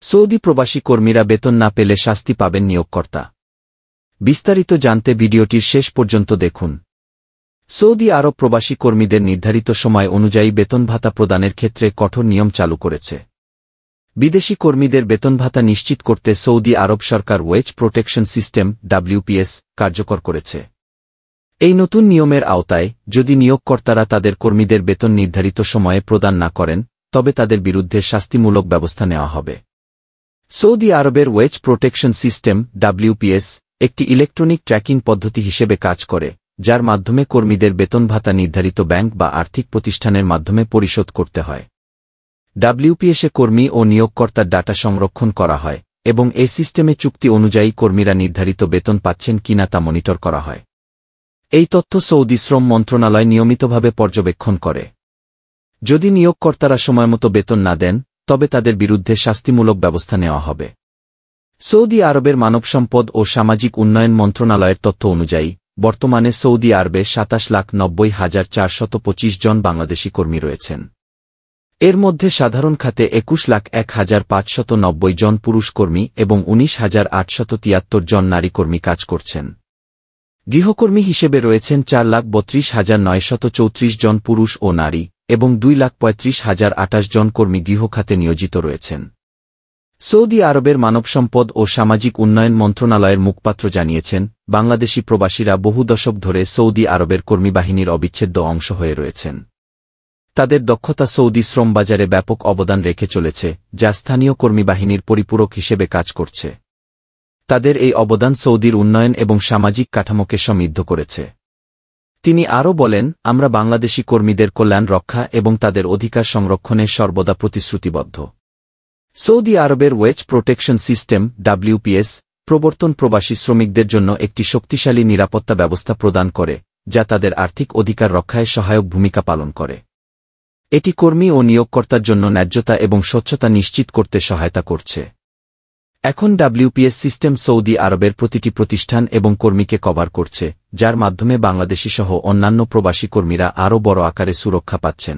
Saudi প্রবাসী কর্মীরা বেতন না পেলে শাস্তি পাবেন নিয়োগকর্তা। বিস্তারিত জানতে ভিডিওটির শেষ পর্যন্ত দেখুন। সৌদি আরব প্রবাসী কর্মীদের নির্ধারিত সময় অনুযায়ী বেতন ভাতা প্রদানের ক্ষেত্রে কঠোর নিয়ম চালু করেছে। বিদেশি কর্মীদের বেতন ভাতা নিশ্চিত করতে সৌদি আরব সরকার ওয়েজ প্রোটেকশন সিস্টেম WPS কার্যকর করেছে। এই নতুন নিয়মের আওতায় যদি নিয়োগকর্তারা তাদের কর্মীদের বেতন নির্ধারিত সময়ে প্রদান না করেন তবে তাদের বিরুদ্ধে শাস্তিমূলক ব্যবস্থা নেওয়া হবে। সৌদি আরবের ওয়েজ প্রোটেকশন সিস্টেম WPS একটি ইলেকট্রনিক ট্র্যাকিং পদ্ধতি হিসেবে কাজ করে, যার মাধ্যমে কর্মীদের বেতন ভাতা নির্ধারিত ব্যাংক বা আর্থিক প্রতিষ্ঠানের মাধ্যমে পরিশোধ করতে হয়। WPS-এ কর্মী ও নিয়োগকর্তার ডাটা সংরক্ষণ করা হয় এবং এই সিস্টেমে চুক্তি অনুযায়ী কর্মীরা নির্ধারিত বেতন পাচ্ছেন কিনা তা মনিটর করা হয়। এই তথ্য সৌদি শ্রম মন্ত্রণালয় নিয়মিতভাবে পর্যবেক্ষণ করে। যদি নিয়োগকর্তারা সময়মতো বেতন না দেন তবে তাদের বিরুদ্ধে শাস্তিমূলক ব্যবস্থা নেওয়া হবে। সৌদি আরবের মানব সম্পদ ও সামাজিক উন্নয়ন মন্ত্রণালয়ের তথ্য অনুযায়ী বর্তমানে সৌদি আরবে ২৭,৯০,৪২৫ জন বাংলাদেশি কর্মী রয়েছেন। এর মধ্যে সাধারণ খাতে ২১,০১,৫৯০ জন পুরুষ কর্মী এবং ১৯,৮৭৩ জন নারী কর্মী কাজ করছেন। গৃহকর্মী হিসেবে রয়েছেন ৪,৩২,৯৩৪ জন পুরুষ ও নারী এবং ২,৩৫,০২৮ জন কর্মী গৃহখাতে নিয়োজিত রয়েছেন। সৌদি আরবের মানব সম্পদ ও সামাজিক উন্নয়ন মন্ত্রণালয়ের মুখপাত্র জানিয়েছেন, বাংলাদেশি প্রবাসীরা বহু দশক ধরে সৌদি আরবের কর্মীবাহিনীর অবিচ্ছেদ্য অংশ হয়ে রয়েছেন। তাদের দক্ষতা সৌদি শ্রমবাজারে ব্যাপক অবদান রেখে চলেছে, যা স্থানীয় কর্মীবাহিনীর পরিপূরক হিসেবে কাজ করছে। তাদের এই অবদান সৌদির উন্নয়ন এবং সামাজিক কাঠামোকে সমৃদ্ধ করেছে। তিনি আরও বলেন, আমরা বাংলাদেশি কর্মীদের কল্যাণ রক্ষা এবং তাদের অধিকার সংরক্ষণে সর্বদা প্রতিশ্রুতিবদ্ধ। সৌদি আরবের ওয়েজ প্রোটেকশন সিস্টেম WPS প্রবর্তন প্রবাসী শ্রমিকদের জন্য একটি শক্তিশালী নিরাপত্তা ব্যবস্থা প্রদান করে, যা তাদের আর্থিক অধিকার রক্ষায় সহায়ক ভূমিকা পালন করে। এটি কর্মী ও নিয়োগকর্তার জন্য ন্যায্যতা এবং স্বচ্ছতা নিশ্চিত করতে সহায়তা করছে। এখন WPS সিস্টেম সৌদি আরবের প্রতিটি প্রতিষ্ঠান এবং কর্মীকে কভার করছে, যার মাধ্যমে বাংলাদেশি সহ অন্যান্য প্রবাসী কর্মীরা আরও বড় আকারে সুরক্ষা পাচ্ছেন।